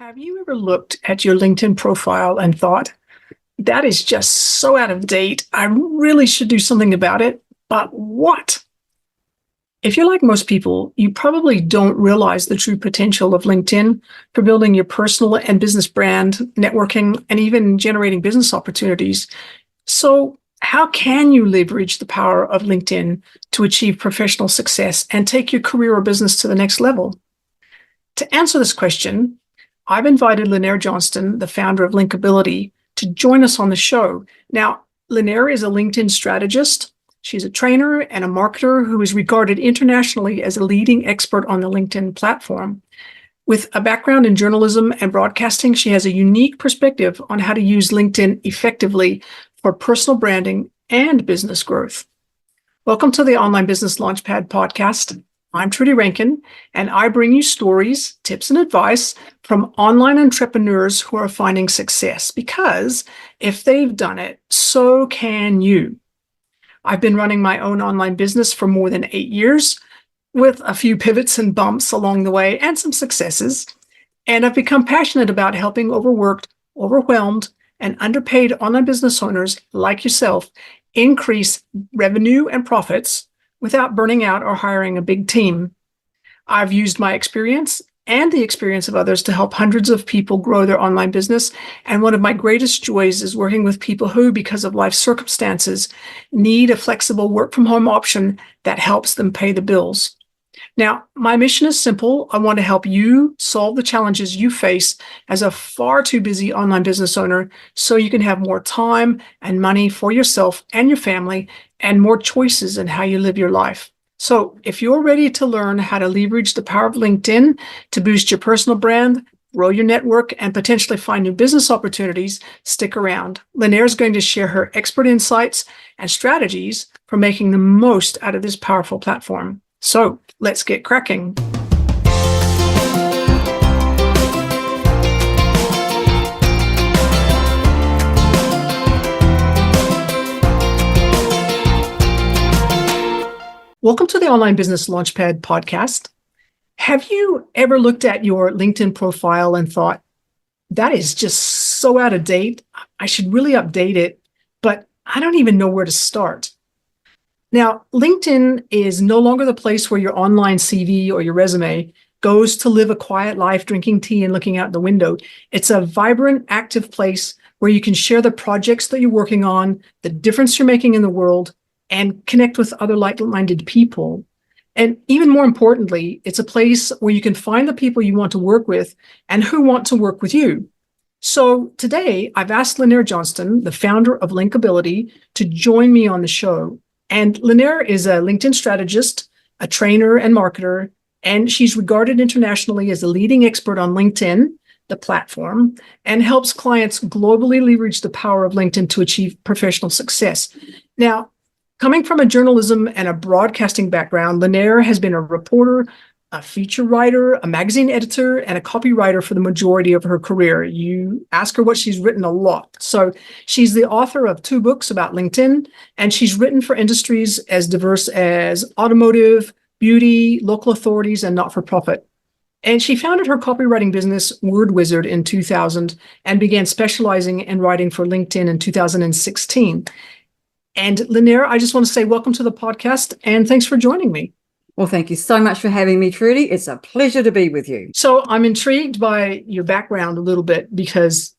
Have you ever looked at your LinkedIn profile and thought, that is just so out of date. I really should do something about it, but what? If you're like most people, you probably don't realize the true potential of LinkedIn for building your personal and business brand, networking, and even generating business opportunities. So, how can you leverage the power of LinkedIn to achieve professional success and take your career or business to the next level? To answer this question, I've invited Lynnaire Johnston, the founder of Linkability, to join us on the show. Now, Lynnaire is a LinkedIn strategist. She's a trainer and a marketer who is regarded internationally as a leading expert on the LinkedIn platform. With a background in journalism and broadcasting, she has a unique perspective on how to use LinkedIn effectively for personal branding and business growth. Welcome to the Online Business Launchpad podcast. I'm Trudy Rankin, and I bring you stories, tips, and advice from online entrepreneurs who are finding success, because if they've done it, so can you. I've been running my own online business for more than 8 years, with a few pivots and bumps along the way and some successes, and I've become passionate about helping overworked, overwhelmed, and underpaid online business owners like yourself increase revenue and profits without burning out or hiring a big team. I've used my experience and the experience of others to help hundreds of people grow their online business. And one of my greatest joys is working with people who, because of life circumstances, need a flexible work from home option that helps them pay the bills. Now, my mission is simple. I want to help you solve the challenges you face as a far too busy online business owner so you can have more time and money for yourself and your family and more choices in how you live your life. So if you're ready to learn how to leverage the power of LinkedIn to boost your personal brand, grow your network, and potentially find new business opportunities, stick around. Lynnaire is going to share her expert insights and strategies for making the most out of this powerful platform. So let's get cracking. Welcome to the Online Business Launchpad podcast. Have you ever looked at your LinkedIn profile and thought, that is just so out of date, I should really update it, but I don't even know where to start? Now, LinkedIn is no longer the place where your online CV or your resume goes to live a quiet life, drinking tea and looking out the window. It's a vibrant, active place where you can share the projects that you're working on, the difference you're making in the world, and connect with other like-minded people. And even more importantly, it's a place where you can find the people you want to work with and who want to work with you. So today, I've asked Lynnaire Johnston, the founder of Linkability, to join me on the show. And Lynnaire is a LinkedIn strategist, a trainer and marketer, and she's regarded internationally as a leading expert on LinkedIn, the platform, and helps clients globally leverage the power of LinkedIn to achieve professional success. Now, coming from a journalism and a broadcasting background, Lynnaire has been a reporter, a feature writer, a magazine editor, and a copywriter for the majority of her career. You ask her what she's written, a lot. So she's the author of 2 books about LinkedIn, and she's written for industries as diverse as automotive, beauty, local authorities, and not-for-profit. And she founded her copywriting business, Word Wizard, in 2000 and began specializing in writing for LinkedIn in 2016. And Lynnaire, I just want to say welcome to the podcast, and thanks for joining me. Well, thank you so much for having me, Trudy. It's a pleasure to be with you. So I'm intrigued by your background a little bit, because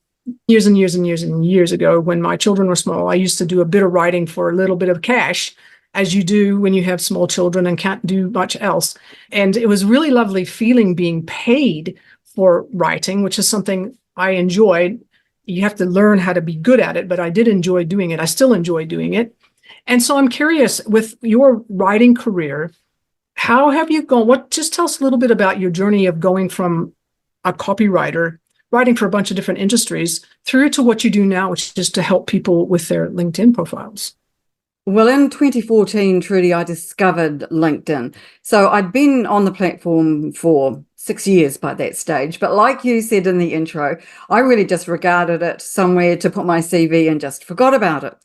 years and years and years and years ago, when my children were small, I used to do a bit of writing for a little bit of cash, as you do when you have small children and can't do much else. And it was really lovely feeling being paid for writing, which is something I enjoyed. You have to learn how to be good at it, but I did enjoy doing it. I still enjoy doing it. And so I'm curious, with your writing career, how have you gone? Just tell us a little bit about your journey of going from a copywriter, writing for a bunch of different industries, through to what you do now, which is to help people with their LinkedIn profiles. Well, in 2014, Trudy, I discovered LinkedIn. So I'd been on the platform for 6 years by that stage. But like you said in the intro, I really just regarded it somewhere to put my CV and just forgot about it.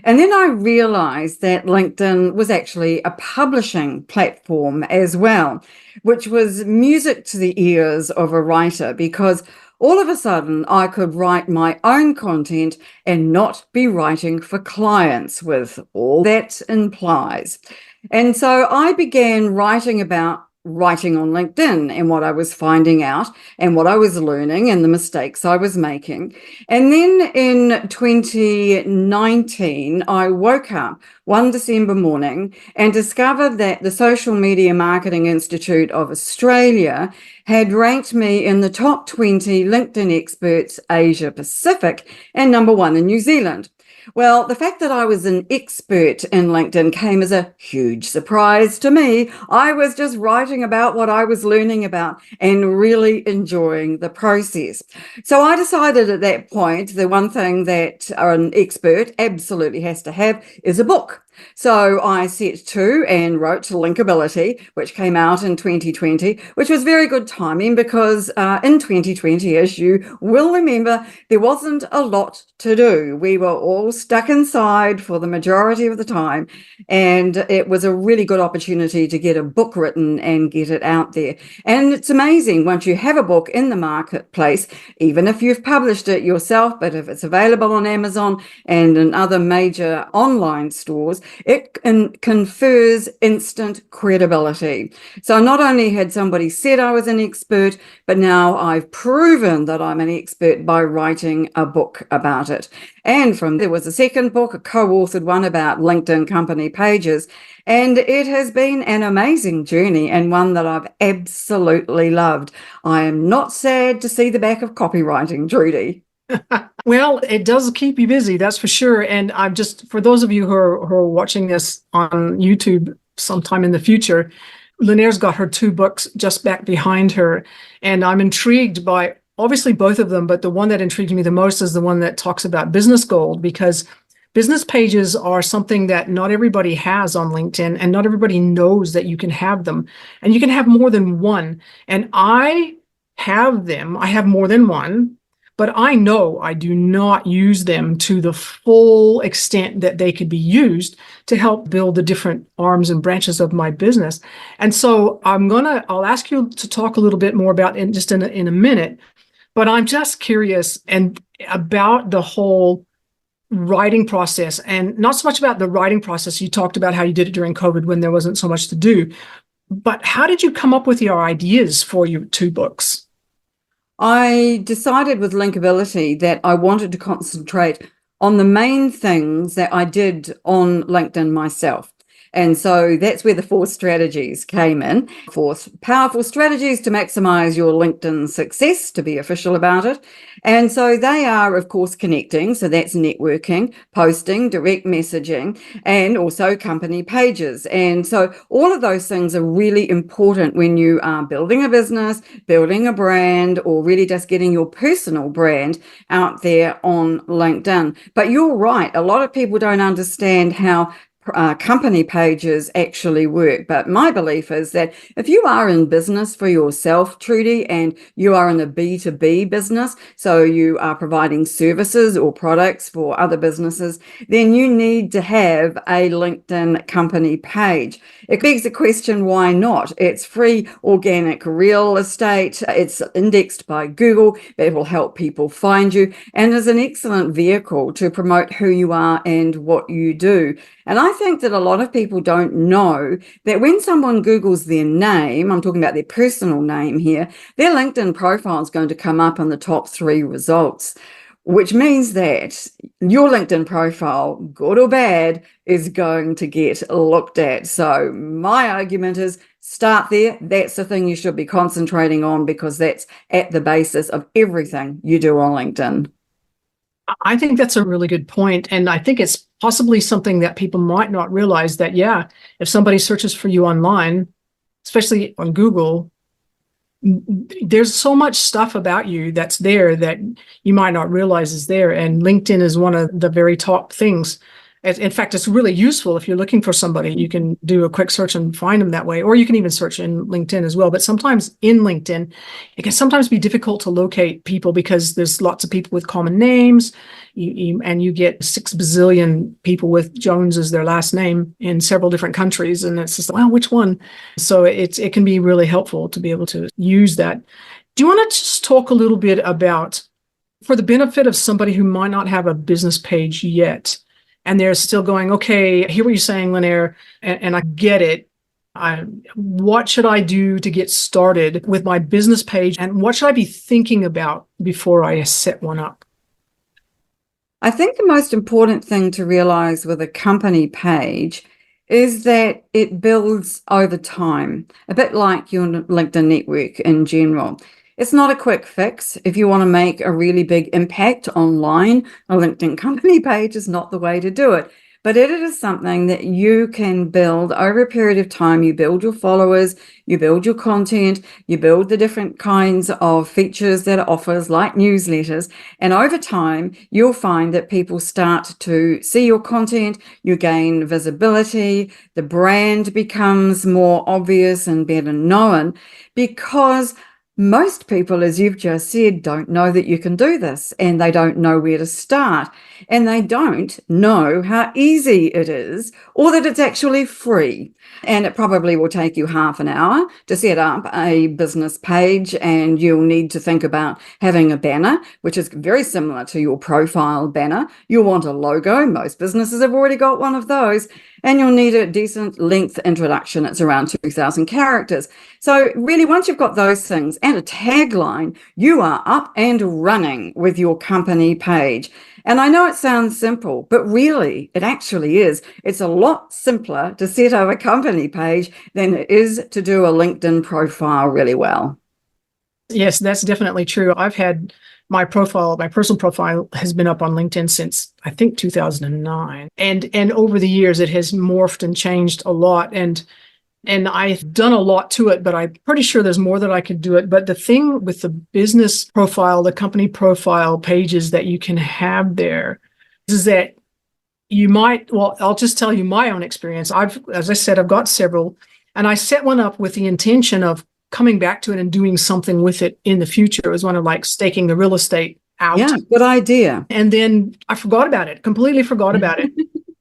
And then I realized that LinkedIn was actually a publishing platform as well, which was music to the ears of a writer, because all of a sudden I could write my own content and not be writing for clients with all that implies. And so I began writing about writing on LinkedIn and what I was finding out and what I was learning and the mistakes I was making. And then in 2019, I woke up one December morning and discovered that the Social Media Marketing Institute of Australia had ranked me in the top 20 LinkedIn experts Asia Pacific and number one in New Zealand. Well, the fact that I was an expert in LinkedIn came as a huge surprise to me. I was just writing about what I was learning about and really enjoying the process. So I decided at that point, the one thing that an expert absolutely has to have is a book. So I set to and wrote Linkability, which came out in 2020, which was very good timing because in 2020, as you will remember, there wasn't a lot to do. We were all stuck inside for the majority of the time, and it was a really good opportunity to get a book written and get it out there. And it's amazing once you have a book in the marketplace, even if you've published it yourself, but if it's available on Amazon and in other major online stores, it confers instant credibility. So not only had somebody said I was an expert, but now I've proven that I'm an expert by writing a book about it. And there was a second book, a co-authored one about LinkedIn company pages. And it has been an amazing journey and one that I've absolutely loved. I am not sad to see the back of copywriting, Trudy. Well, it does keep you busy, that's for sure. And I'm just, for those of you who are watching this on YouTube sometime in the future, Lynnaire's got her two books just back behind her. And I'm intrigued by obviously both of them, but the one that intrigued me the most is the one that talks about business gold, because business pages are something that not everybody has on LinkedIn and not everybody knows that you can have them. And you can have more than one. And I have them. I have more than one. But I know I do not use them to the full extent that they could be used to help build the different arms and branches of my business. And so I'll ask you to talk a little bit more about it just in a minute, but I'm just curious and about the whole writing process, and not so much about the writing process. You talked about how you did it during COVID when there wasn't so much to do, but how did you come up with your ideas for your two books? I decided with Linkability that I wanted to concentrate on the main things that I did on LinkedIn myself. And so that's where the 4 strategies came in. 4 powerful strategies to maximize your LinkedIn success, to be official about it. And so they are, of course, connecting. So that's networking, posting, direct messaging, and also company pages. And so all of those things are really important when you are building a business, building a brand, or really just getting your personal brand out there on LinkedIn. But you're right. A lot of people don't understand how company pages actually work. But my belief is that if you are in business for yourself, Trudy, and you are in a B2B business, so you are providing services or products for other businesses, then you need to have a LinkedIn company page. It begs the question, why not? It's free organic real estate. It's indexed by Google. It will help people find you and is an excellent vehicle to promote who you are and what you do. And I think that a lot of people don't know that when someone Googles their name, I'm talking about their personal name here, their LinkedIn profile is going to come up in the top 3 results, which means that your LinkedIn profile, good or bad, is going to get looked at. So my argument is start there. That's the thing you should be concentrating on because that's at the basis of everything you do on LinkedIn. I think that's a really good point. And I think it's possibly something that people might not realize that, yeah, if somebody searches for you online, especially on Google, there's so much stuff about you that's there that you might not realize is there. And LinkedIn is one of the very top things. In fact, it's really useful if you're looking for somebody. You can do a quick search and find them that way, or you can even search in LinkedIn as well. But sometimes in LinkedIn, it can sometimes be difficult to locate people because there's lots of people with common names, and you get 6 bazillion people with Jones as their last name in several different countries, and it's just, well, which one? So it can be really helpful to be able to use that. Do you want to just talk a little bit about, for the benefit of somebody who might not have a business page yet, and they're still going, okay, I hear what you're saying, Lynnaire, and I get it. What should I do to get started with my business page, and what should I be thinking about before I set one up? I think the most important thing to realize with a company page is that it builds over time, a bit like your LinkedIn network in general. It's not a quick fix. If you want to make a really big impact online, a LinkedIn company page is not the way to do it. But it is something that you can build over a period of time. You build your followers, you build your content, you build the different kinds of features that it offers, like newsletters. And over time, you'll find that people start to see your content, you gain visibility, the brand becomes more obvious and better known, because most people, as you've just said, don't know that you can do this, and they don't know where to start, and they don't know how easy it is, or that it's actually free. And it probably will take you half an hour to set up a business page, and you'll need to think about having a banner, which is very similar to your profile banner. You'll want a logo. Most businesses have already got one of those. And you'll need a decent length introduction. It's around 2,000 characters. So really, once you've got those things and a tagline, you are up and running with your company page. And I know it sounds simple, but really it actually is. It's a lot simpler to set up a company page than it is to do a LinkedIn profile really well. Yes, that's definitely true. I've had my personal profile has been up on LinkedIn since I think 2009. And over the years it has morphed and changed a lot. And I've done a lot to it, but I'm pretty sure there's more that I could do it. But the thing with the business profile, the company profile pages that you can have there is that you might, well, I'll just tell you my own experience. As I said, I've got several, and I set one up with the intention of coming back to it and doing something with it in the future. It was one of like staking the real estate out. Yeah, good idea. And then I forgot about it, completely forgot about it.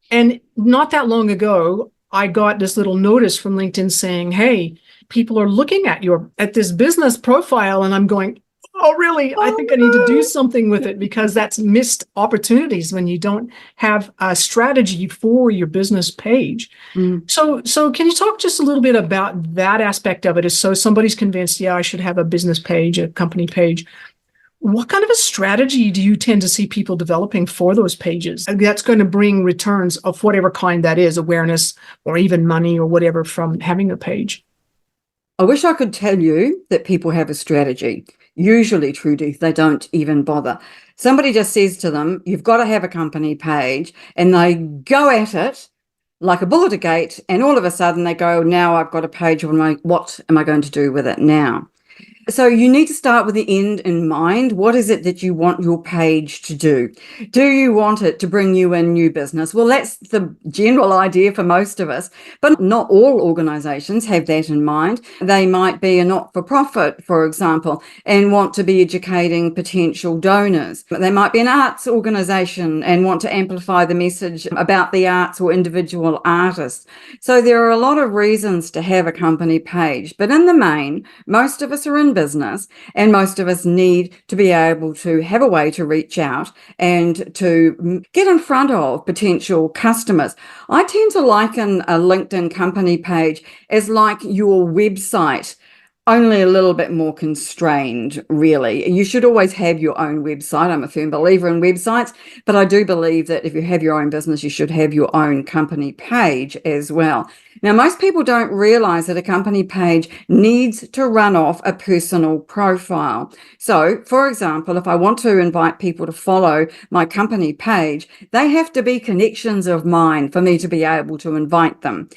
And not that long ago, I got this little notice from LinkedIn saying, hey, people are looking at this business profile. And I'm going, oh, really? I think I need to do something with it, because that's missed opportunities when you don't have a strategy for your business page. Mm. So can you talk just a little bit about that aspect of it? So somebody's convinced, yeah, I should have a business page, a company page. What kind of a strategy do you tend to see people developing for those pages that's going to bring returns of whatever kind that is, awareness or even money or whatever, from having a page? I wish I could tell you that people have a strategy. Usually, Trudy, they don't even bother. Somebody just says to them, you've got to have a company page, and they go at it like a bull at a gate, and all of a sudden they go, now I've got a page, what am I going to do with it now? So you need to start with the end in mind. What is it that you want your page to do? Do you want it to bring you in new business? Well, that's the general idea for most of us, but not all organizations have that in mind. They might be a not-for-profit, for example, and want to be educating potential donors. They might be an arts organization and want to amplify the message about the arts or individual artists. So there are a lot of reasons to have a company page, but in the main, most of us are in business, and most of us need to be able to have a way to reach out and to get in front of potential customers. I tend to liken a LinkedIn company page as like your website, only a little bit more constrained, really. You should always have your own website. I'm a firm believer in websites, but I do believe that if you have your own business, you should have your own company page as well. Now, most people don't realize that a company page needs to run off a personal profile. So, for example, if I want to invite people to follow my company page, they have to be connections of mine for me to be able to invite them.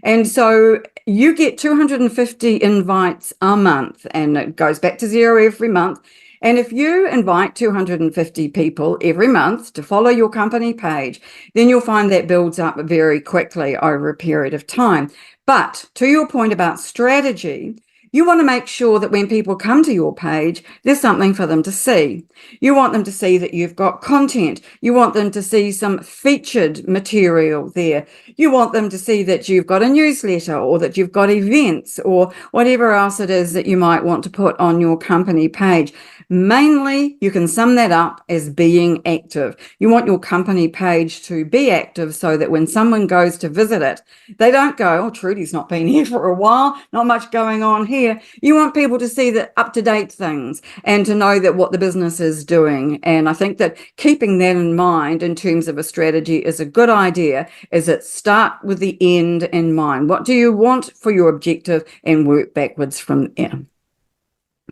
And so you get 250 invites a month, and it goes back to zero every month. And if you invite 250 people every month to follow your company page, then you'll find that builds up very quickly over a period of time. But to your point about strategy, You want to make sure that when people come to your page, there's something for them to see. You want them to see that you've got content. You want them to see some featured material there. You want them to see that you've got a newsletter or that you've got events or whatever else it is that you might want to put on your company page. Mainly, you can sum that up as being active. You want your company page to be active so that when someone goes to visit it, they don't go, oh, Trudy's not been here for a while, not much going on here. You want people to see the up-to-date things and to know that what the business is doing. And I think that keeping that in mind in terms of a strategy is a good idea, is that start with the end in mind. What do you want for your objective and work backwards from there?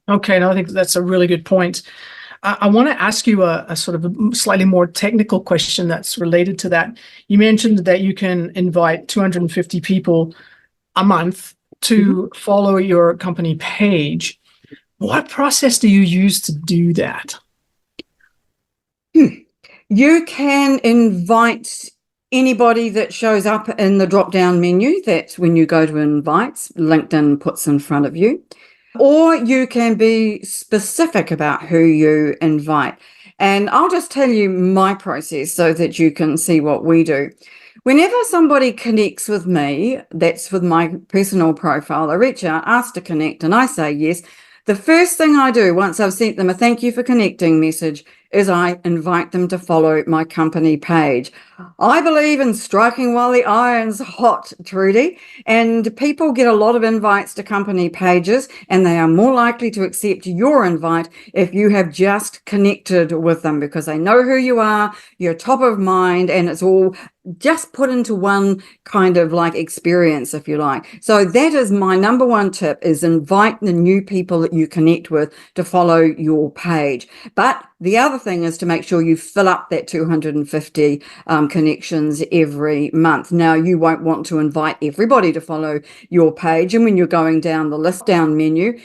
Okay, no, I think that's a really good point. I want to ask you a sort of a slightly more technical question that's related to that. You mentioned that you can invite 250 people a month to follow your company page. What process do you use to do that? You can invite anybody that shows up in the drop-down menu. That's when you go to invites, LinkedIn puts in front of you. Or you can be specific about who you invite. And I'll just tell you my process so that you can see what we do. Whenever somebody connects with me, that's with my personal profile, they reach out, ask to connect, and I say yes. The first thing I do once I've sent them a thank you for connecting message is I invite them to follow my company page. I believe in striking while the iron's hot, Trudy, and people get a lot of invites to company pages, and they are more likely to accept your invite if you have just connected with them because they know who you are, you're top of mind, and it's all just put into one kind of like experience, if you like. So that is my number one tip, is invite the new people that you connect with to follow your page. But the other thing is to make sure you fill up that 250 connections every month. Now, you won't want to invite everybody to follow your page. And when you're going down the list down menu,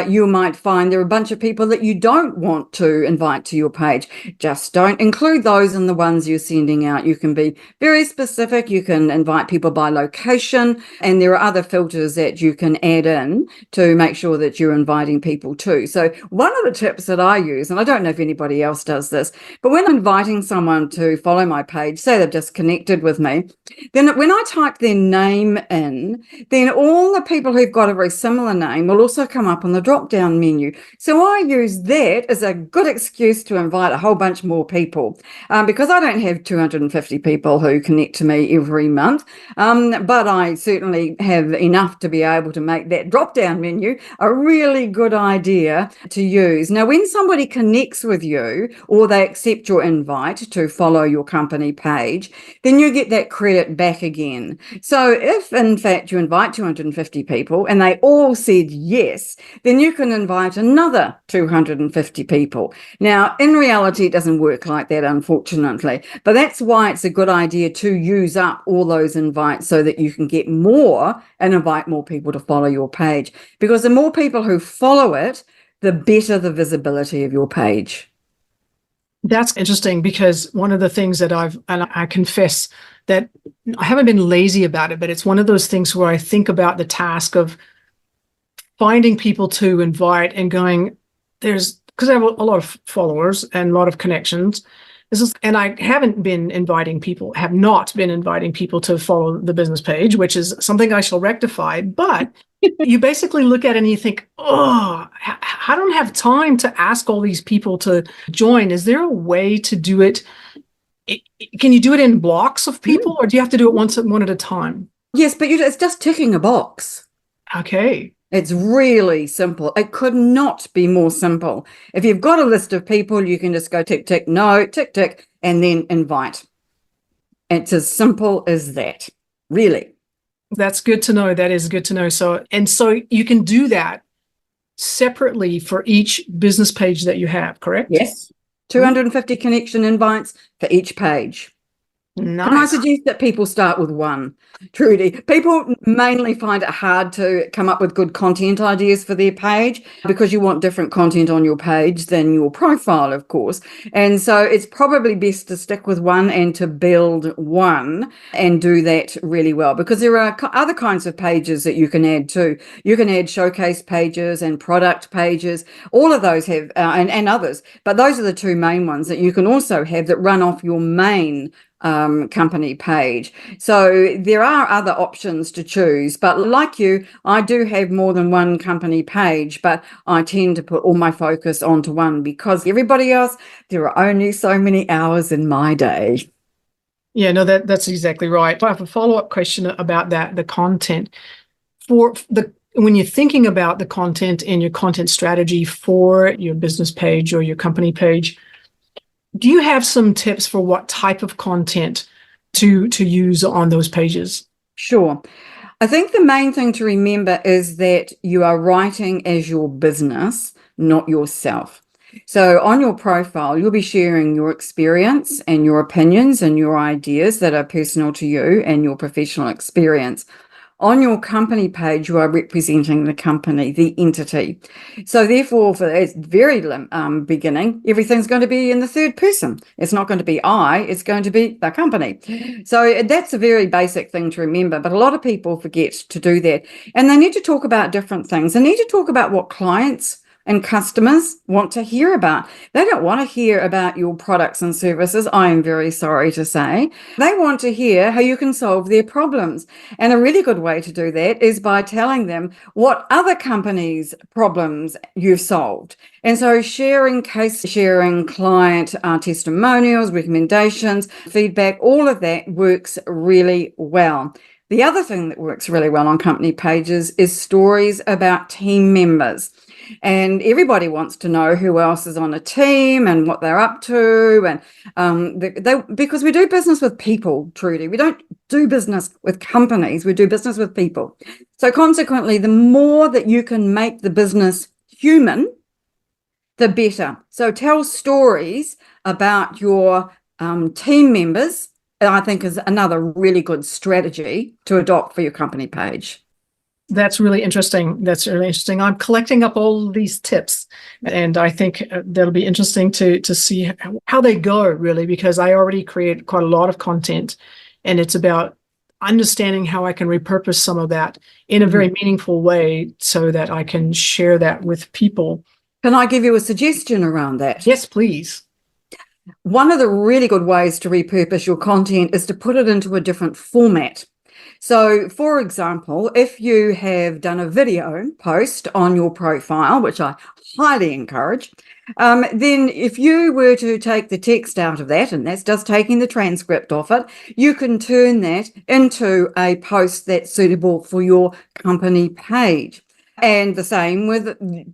you might find there are a bunch of people that you don't want to invite to your page. Just don't include those in the ones you're sending out. You can be very specific. You can invite people by location, and there are other filters that you can add in to make sure that you're inviting people too. So one of the tips that I use, and I don't know if anybody else does this, but when I'm inviting someone to follow my page, say they've just connected with me, then when I type their name in, then all the people who've got a very similar name will also come up on the drop-down menu. So I use that as a good excuse to invite a whole bunch more people, because I don't have 250 people who connect to me every month, but I certainly have enough to be able to make that drop-down menu a really good idea to use. Now, when somebody connects with you or they accept your invite to follow your company page, then you get that credit back again. So if in fact you invite 250 people and they all said yes, then you can invite another 250 people. Now, in reality, it doesn't work like that, unfortunately, but that's why it's a good idea to use up all those invites so that you can get more and invite more people to follow your page, because the more people who follow it, the better the visibility of your page. That's interesting, because one of the things that and I confess that I haven't been lazy about it, but it's one of those things where I think about the task of finding people to invite and going, because I have a lot of followers and a lot of connections. And I have not been inviting people to follow the business page, which is something I shall rectify. But you basically look at it and you think, oh, I don't have time to ask all these people to join. Is there a way to do it? Can you do it in blocks of people, or do you have to do it one at a time? Yes, but it's just ticking a box. Okay. It's really simple. It could not be more simple. If you've got a list of people, you can just go tick, tick, no, tick, tick, and then invite. It's as simple as that, really. That's good to know. That is good to know. So you can do that separately for each business page that you have, correct? Yes. 250 connection invites for each page. Can I Nice. suggest that people start with one, Trudy? People mainly find it hard to come up with good content ideas for their page because you want different content on your page than your profile, of course. And so it's probably best to stick with one and to build one and do that really well, because there are other kinds of pages that you can add too. You can add showcase pages and product pages. All of those have, and others, but those are the two main ones that you can also have that run off your main company page. So there are other options to choose, but like you, I do have more than one company page, but I tend to put all my focus onto one because everybody else, there are only so many hours in my day. Yeah, no, that's exactly right. I have a follow-up question about that, the content. For the when you're thinking about the content and your content strategy for your business page or your company page, do you have some tips for what type of content to use on those pages? Sure. I think the main thing to remember is that you are writing as your business, not yourself. So on your profile, you'll be sharing your experience and your opinions and your ideas that are personal to you and your professional experience. On your company page, you are representing the company, the entity. So therefore, for the very beginning, everything's going to be in the third person. It's not going to be I, it's going to be the company. So that's a very basic thing to remember, but a lot of people forget to do that. And they need to talk about different things. They need to talk about what clients and customers want to hear about. They don't want to hear about your products and services, I am very sorry to say. They want to hear how you can solve their problems. And a really good way to do that is by telling them what other companies' problems you've solved. And so sharing client testimonials, recommendations, feedback, all of that works really well. The other thing that works really well on company pages is stories about team members. And everybody wants to know who else is on a team and what they're up to. And because we do business with people, Trudy, we don't do business with companies, we do business with people. So consequently, the more that you can make the business human, the better. So tell stories about your team members, I think is another really good strategy to adopt for your company page. That's really interesting. That's really interesting. I'm collecting up all these tips, and I think that'll be interesting to see how they go, really, because I already create quite a lot of content, and it's about understanding how I can repurpose some of that in a very meaningful way so that I can share that with people. Can I give you a suggestion around that? Yes, please. One of the really good ways to repurpose your content is to put it into a different format. So, for example, if you have done a video post on your profile, which I highly encourage, then if you were to take the text out of that, and that's just taking the transcript off it, you can turn that into a post that's suitable for your company page. And the same with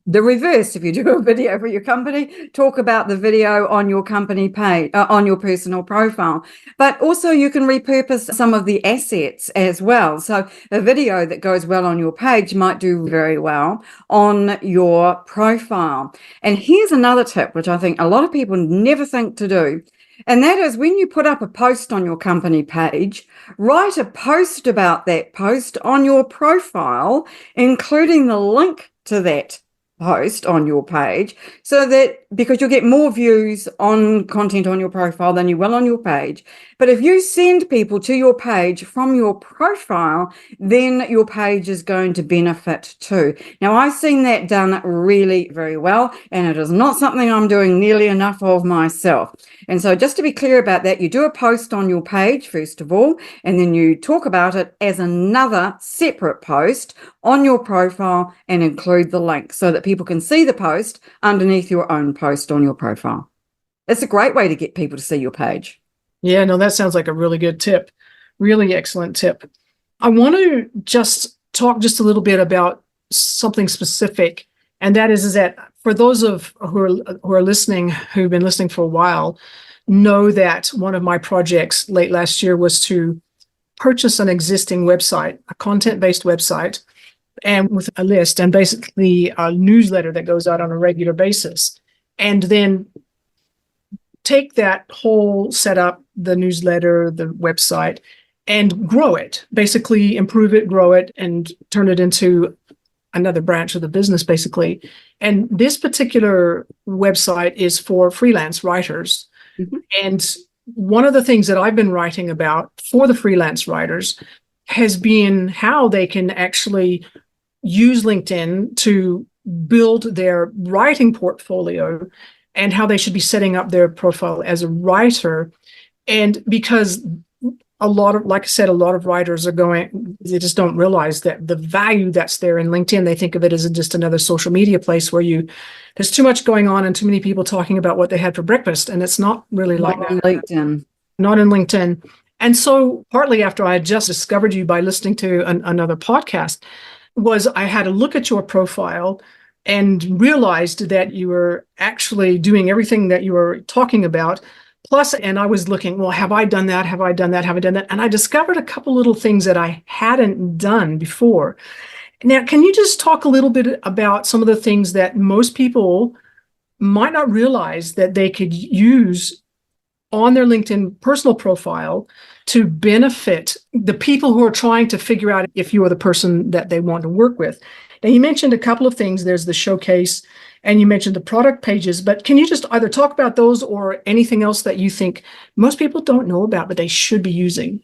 the reverse. If you do a video for your company, talk about the video on your company page, on your personal profile. But also you can repurpose some of the assets as well. So a video that goes well on your page might do very well on your profile. And here's another tip, which I think a lot of people never think to do. And that is when you put up a post on your company page, write a post about that post on your profile, including the link to that post on your page, so that because you'll get more views on content on your profile than you will on your page. But if you send people to your page from your profile, then your page is going to benefit too. Now, I've seen that done really very well, and it is not something I'm doing nearly enough of myself. And so just to be clear about that, you do a post on your page, first of all, and then you talk about it as another separate post on your profile and include the link so that people can see the post underneath your own post on your profile. It's a great way to get people to see your page. Yeah, no, that sounds like a really good tip. Really excellent tip. I want to just talk just a little bit about something specific, and that is that for those of who are listening, who've been listening for a while, know that one of my projects late last year was to purchase an existing website, a content-based website, and with a list and basically a newsletter that goes out on a regular basis, and then take that whole setup, the newsletter, the website, and grow it, basically improve it, grow it, and turn it into another branch of the business, basically. And this particular website is for freelance writers. Mm-hmm. And one of the things that I've been writing about for the freelance writers has been how they can actually use LinkedIn to build their writing portfolio and how they should be setting up their profile as a writer. And because a lot of, like I said, a lot of writers are going, they just don't realize that the value that's there in LinkedIn. They think of it as just another social media place where there's too much going on and too many people talking about what they had for breakfast. And it's not really like Not on that. LinkedIn. Not in LinkedIn. And so partly after I had just discovered you by listening to another podcast was I had a look at your profile and realized that you were actually doing everything that you were talking about. Plus, and I was looking, well, have I done that? Have I done that? Have I done that? And I discovered a couple little things that I hadn't done before. Now, can you just talk a little bit about some of the things that most people might not realize that they could use on their LinkedIn personal profile to benefit the people who are trying to figure out if you are the person that they want to work with? Now, you mentioned a couple of things. There's the showcase and you mentioned the product pages, but can you just either talk about those or anything else that you think most people don't know about, but they should be using?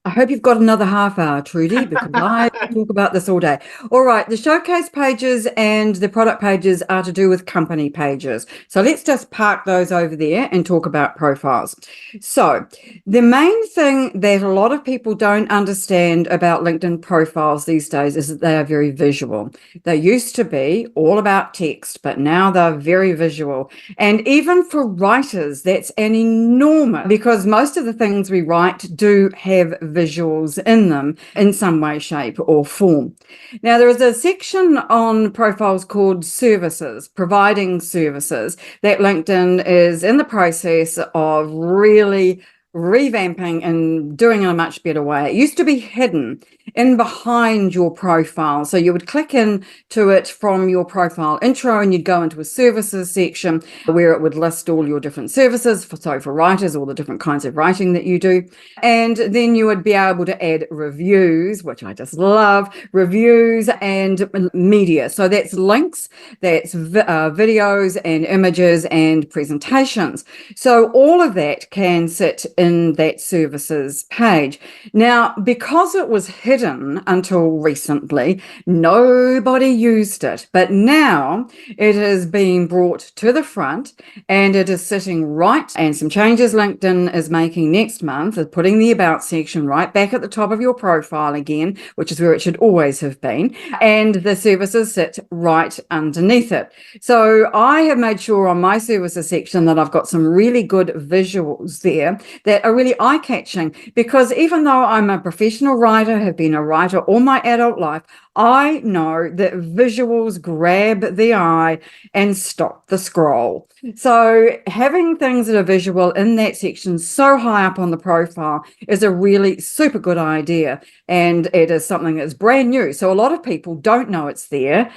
I hope you've got another half hour, Trudy, because I talk about this all day. All right, the showcase pages and the product pages are to do with company pages. So let's just park those over there and talk about profiles. So the main thing that a lot of people don't understand about LinkedIn profiles these days is that they are very visual. They used to be all about text, but now they're very visual. And even for writers, that's an enormous, because most of the things we write do have visuals in them in some way, shape, or form. Now, there is a section on profiles called services, providing services, that LinkedIn is in the process of really revamping and doing in a much better way. It used to be hidden in behind your profile. So you would click into it from your profile intro and you'd go into a services section where it would list all your different services, for writers, all the different kinds of writing that you do. And then you would be able to add reviews, which I just love, reviews and media. So that's links, that's videos and images and presentations. So all of that can sit in that services page. Now, because it was hidden until recently, nobody used it. But now it is being brought to the front and it is sitting right. And some changes LinkedIn is making next month is putting the about section right back at the top of your profile again, which is where it should always have been. And the services sit right underneath it. So I have made sure on my services section that I've got some really good visuals there that are really eye-catching, because even though I'm a professional writer, have been a writer all my adult life, I know that visuals grab the eye and stop the scroll. So having things that are visual in that section so high up on the profile is a really super good idea. And it is something that's brand new. So a lot of people don't know it's there,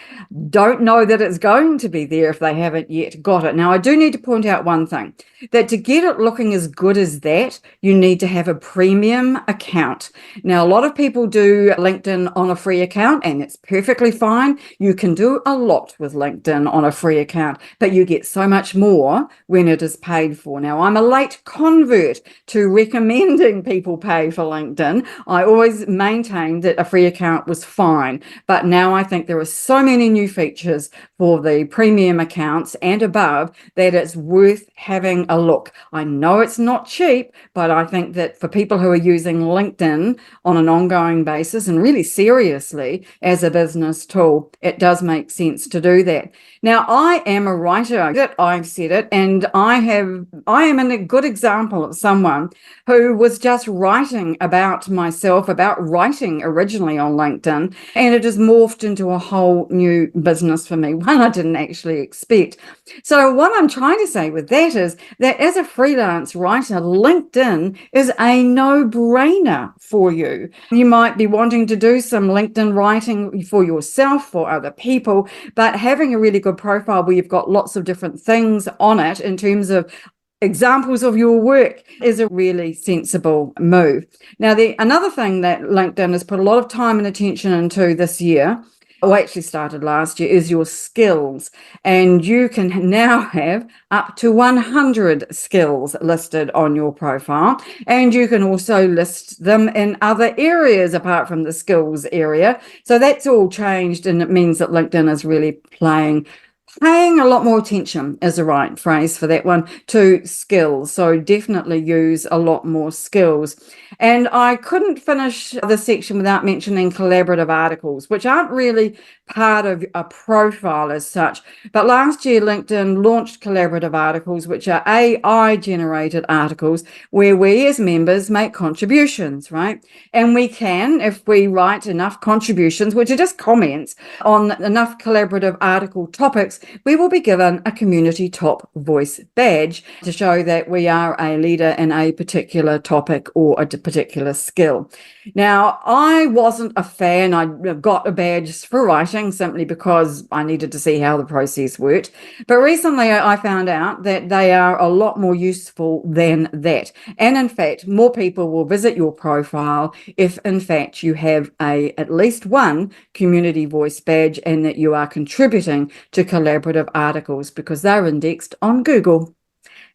don't know that it's going to be there if they haven't yet got it. Now, I do need to point out one thing, that to get it looking as good as that, you need to have a premium account. Now, a lot of people do LinkedIn on a free account, and it's perfectly fine. You can do a lot with LinkedIn on a free account, but you get so much more when it is paid for. Now, I'm a late convert to recommending people pay for LinkedIn. I always maintained that a free account was fine, but now I think there are so many new features for the premium accounts and above that it's worth having a look. I know it's not cheap, but I think that for people who are using LinkedIn on an ongoing basis and really seriously as a business tool, it does make sense to do that. Now, I am a writer, I've said it, and I am a good example of someone who was just writing about myself, about writing originally on LinkedIn, and it has morphed into a whole new business for me, one I didn't actually expect. So what I'm trying to say with that is that as a freelance writer, LinkedIn is a no-brainer for you. You might be wanting to do some LinkedIn writing for yourself, for other people, but having a really good profile where you've got lots of different things on it in terms of examples of your work is a really sensible move. Now, another thing that LinkedIn has put a lot of time and attention into this year, or actually started last year, is your skills. And you can now have up to 100 skills listed on your profile. And you can also list them in other areas apart from the skills area. So that's all changed, and it means that LinkedIn is really paying a lot more attention is the right phrase for that one, to skills. So definitely use a lot more skills. And I couldn't finish this section without mentioning collaborative articles, which aren't really part of a profile as such. But last year, LinkedIn launched collaborative articles, which are AI generated articles where we as members make contributions, right? And we can, if we write enough contributions, which are just comments on enough collaborative article topics, we will be given a community top voice badge to show that we are a leader in a particular topic or a particular skill. Now, I wasn't a fan. I got a badge for writing simply because I needed to see how the process worked. But recently I found out that they are a lot more useful than that. And in fact, more people will visit your profile if in fact you have at least one community voice badge and that you are contributing to collaborative articles, because they're indexed on Google.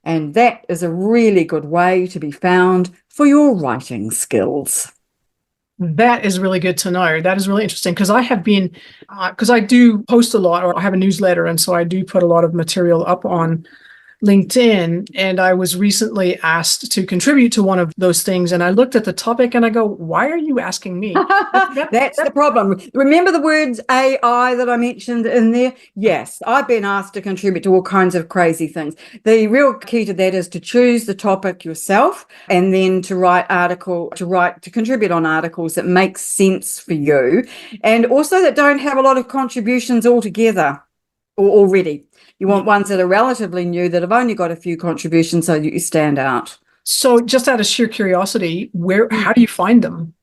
And that is a really good way to be found for your writing skills. That is really good to know. That is really interesting, because I have been, because I do post a lot, or I have a newsletter, and so I do put a lot of material up on LinkedIn, and I was recently asked to contribute to one of those things, and I looked at the topic and I go, why are you asking me? That's the problem. Remember the words AI that I mentioned in there? Yes, I've been asked to contribute to all kinds of crazy things. The real key to that is to choose the topic yourself, and then to contribute on articles that make sense for you, and also that don't have a lot of contributions altogether or already. You want ones that are relatively new, that have only got a few contributions, so you stand out. So just out of sheer curiosity, how do you find them?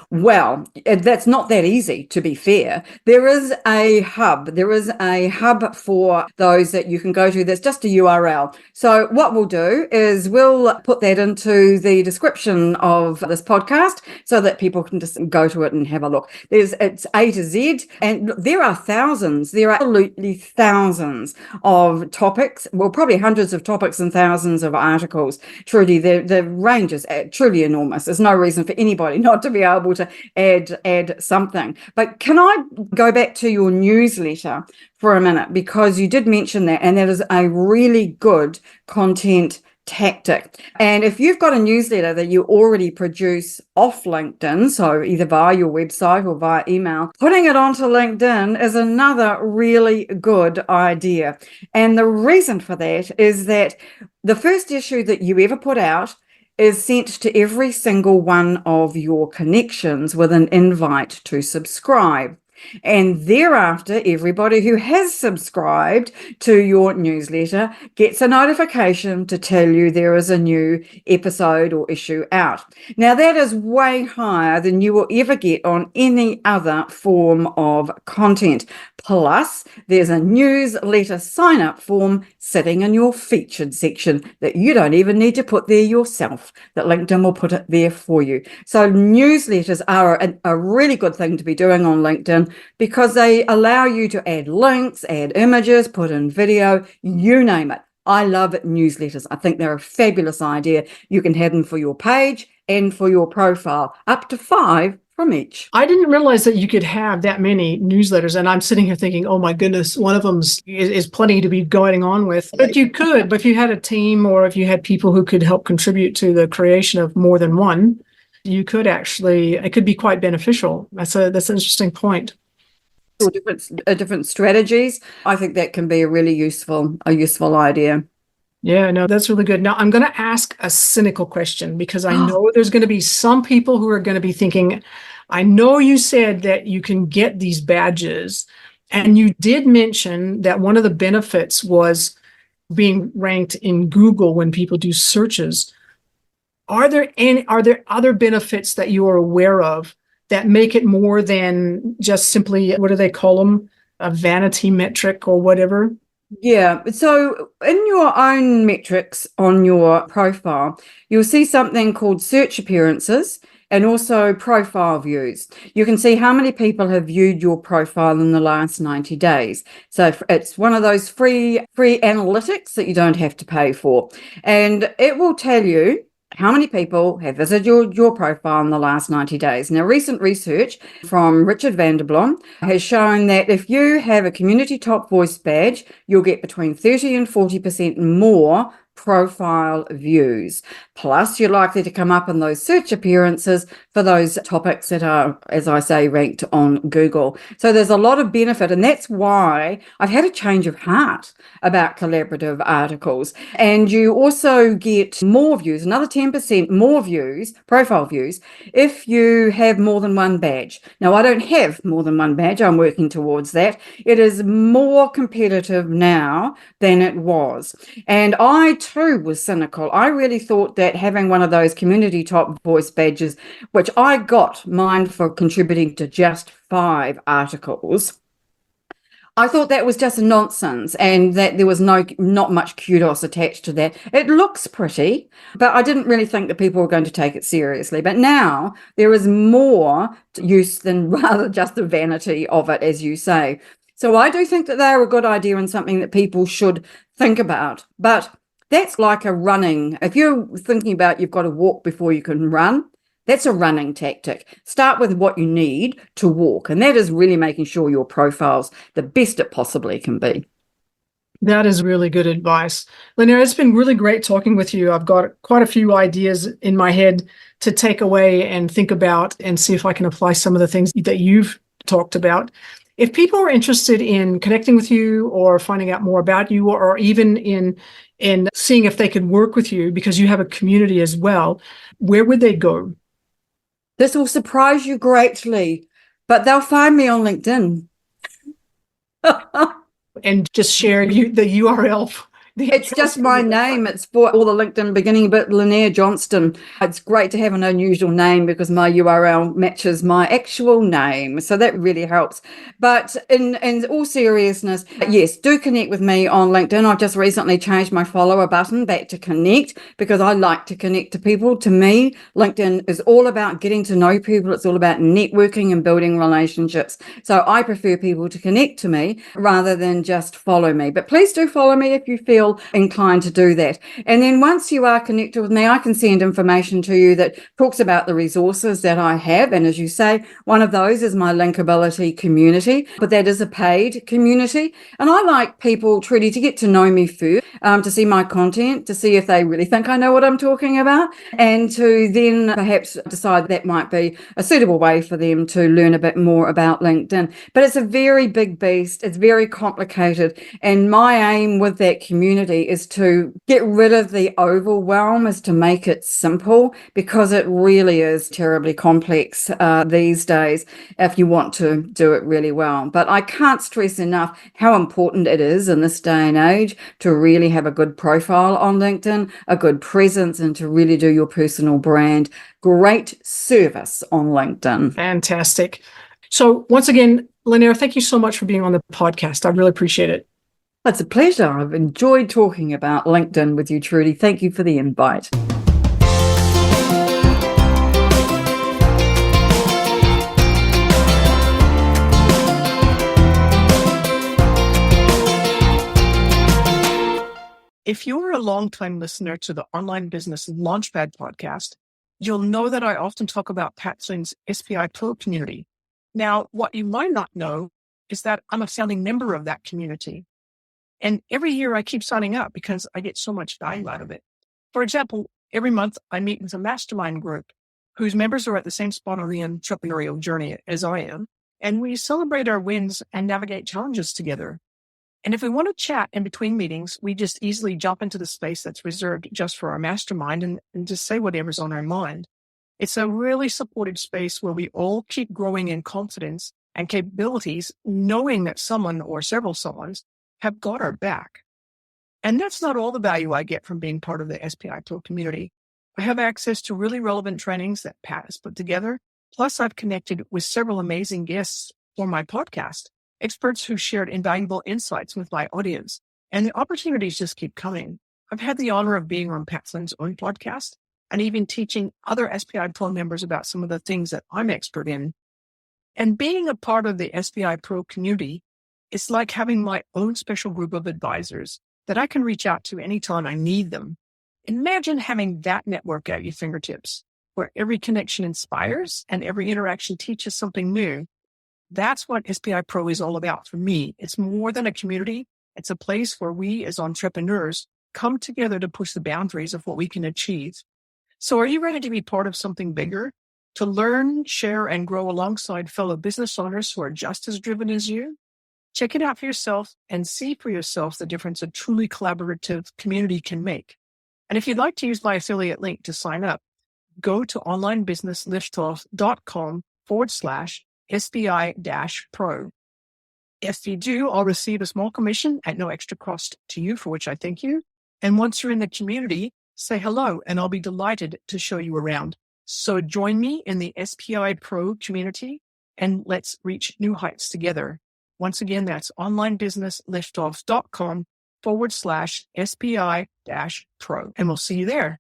Well, that's not that easy, to be fair. There is a hub. There is a hub for those that you can go to. That's just a URL. So what we'll do is we'll put that into the description of this podcast so that people can just go to it and have a look. It's A to Z, and there are thousands. There are absolutely thousands of topics. Well, probably hundreds of topics and thousands of articles. Truly, the range is truly enormous. There's no reason for anybody not to be able to add something. But can I go back to your newsletter for a minute, because you did mention that, and that is a really good content tactic. And if you've got a newsletter that you already produce off LinkedIn, so either via your website or via email, putting it onto LinkedIn is another really good idea. And the reason for that is that the first issue that you ever put out is sent to every single one of your connections with an invite to subscribe. And thereafter, everybody who has subscribed to your newsletter gets a notification to tell you there is a new episode or issue out. Now, that is way higher than you will ever get on any other form of content. Plus, there's a newsletter sign-up form sitting in your featured section that you don't even need to put there yourself, that LinkedIn will put it there for you. So newsletters are a really good thing to be doing on LinkedIn, because they allow you to add links, add images, put in video, you name it. I love newsletters. I think they're a fabulous idea. You can have them for your page and for your profile, up to 5 from each. I didn't realize that you could have that many newsletters, and I'm sitting here thinking, oh my goodness, one of them is plenty to be going on with. But you could, but if you had a team, or if you had people who could help contribute to the creation of more than one, you could actually, it could be quite beneficial. That's an interesting point. Or different strategies. I think that can be a really useful idea. Yeah, no, that's really good. Now, I'm going to ask a cynical question, because I know there's going to be some people who are going to be thinking, I know you said that you can get these badges, and you did mention that one of the benefits was being ranked in Google when people do searches. Are there other benefits that you are aware of that make it more than just simply, what do they call them, a vanity metric or whatever? Yeah. So in your own metrics on your profile, you'll see something called search appearances and also profile views. You can see how many people have viewed your profile in the last 90 days. So it's one of those free analytics that you don't have to pay for. And it will tell you how many people have visited your profile in the last 90 days. Now, recent research from Richard Vanderblom has shown that if you have a community top voice badge, you'll get between 30 and 40% more profile views. Plus, you're likely to come up in those search appearances for those topics that are, as I say, ranked on Google. So there's a lot of benefit. And that's why I've had a change of heart about collaborative articles. And you also get more views, another 10% more views, profile views, if you have more than one badge. Now, I don't have more than one badge. I'm working towards that. It is more competitive now than it was. And I too was cynical. I really thought that having one of those community top voice badges, which I got mine for contributing to just 5 articles, I thought that was just nonsense and that there was not much kudos attached to that. It looks pretty, but I didn't really think that people were going to take it seriously. But now there is more use than rather just the vanity of it, as you say. So I do think that they're a good idea and something that people should think about. But that's like a running. If you're thinking about you've got to walk before you can run, that's a running tactic. Start with what you need to walk, and that is really making sure your profile's the best it possibly can be. That is really good advice. Lynnaire, it's been really great talking with you. I've got quite a few ideas in my head to take away and think about and see if I can apply some of the things that you've talked about. If people are interested in connecting with you or finding out more about you, or even in seeing if they could work with you because you have a community as well, where would they go? This will surprise you greatly, but they'll find me on LinkedIn. And just share the URL. It's just my name. It's for all the LinkedIn beginning bit, Lynnaire Johnston. It's great to have an unusual name because my URL matches my actual name. So that really helps. But in all seriousness, yes, do connect with me on LinkedIn. I've just recently changed my follower button back to connect because I like to connect to people. To me, LinkedIn is all about getting to know people. It's all about networking and building relationships. So I prefer people to connect to me rather than just follow me. But please do follow me if you feel inclined to do that. And then once you are connected with me, I can send information to you that talks about the resources that I have. And as you say, one of those is my Linkability community, but that is a paid community. And I like people, Trudy, to get to know me first, to see my content, to see if they really think I know what I'm talking about, and to then perhaps decide that might be a suitable way for them to learn a bit more about LinkedIn. But it's a very big beast. It's very complicated. And my aim with that community is to get rid of the overwhelm, is to make it simple, because it really is terribly complex these days if you want to do it really well. But I can't stress enough how important it is in this day and age to really have a good profile on LinkedIn, a good presence, and to really do your personal brand. Great service on LinkedIn. Fantastic. So once again, Lynnaire, thank you so much for being on the podcast. I really appreciate it. It's a pleasure. I've enjoyed talking about LinkedIn with you, Trudy. Thank you for the invite. If you're a long-time listener to the Online Business Launchpad podcast, you'll know that I often talk about Pat Flynn's SPI Pro community. Now, what you might not know is that I'm a founding member of that community. And every year I keep signing up because I get so much value out of it. For example, every month I meet with a mastermind group whose members are at the same spot on the entrepreneurial journey as I am. And we celebrate our wins and navigate challenges together. And if we want to chat in between meetings, we just easily jump into the space that's reserved just for our mastermind and just say whatever's on our mind. It's a really supportive space where we all keep growing in confidence and capabilities, knowing that someone or several someones have got our back. And that's not all the value I get from being part of the SPI Pro community. I have access to really relevant trainings that Pat has put together. Plus, I've connected with several amazing guests for my podcast, experts who shared invaluable insights with my audience. And the opportunities just keep coming. I've had the honor of being on Pat Flynn's own podcast and even teaching other SPI Pro members about some of the things that I'm expert in. And being a part of the SPI Pro community, it's like having my own special group of advisors that I can reach out to anytime I need them. Imagine having that network at your fingertips, where every connection inspires and every interaction teaches something new. That's what SPI Pro is all about for me. It's more than a community. It's a place where we as entrepreneurs come together to push the boundaries of what we can achieve. So are you ready to be part of something bigger? To learn, share, and grow alongside fellow business owners who are just as driven as you? Check it out for yourself and see for yourself the difference a truly collaborative community can make. And if you'd like to use my affiliate link to sign up, go to onlinebusinessliftoff.com/SPI-Pro. If you do, I'll receive a small commission at no extra cost to you, for which I thank you. And once you're in the community, say hello, and I'll be delighted to show you around. So join me in the SPI Pro community, and let's reach new heights together. Once again, that's onlinebusinessliftoff.com/SPI-Pro. And we'll see you there.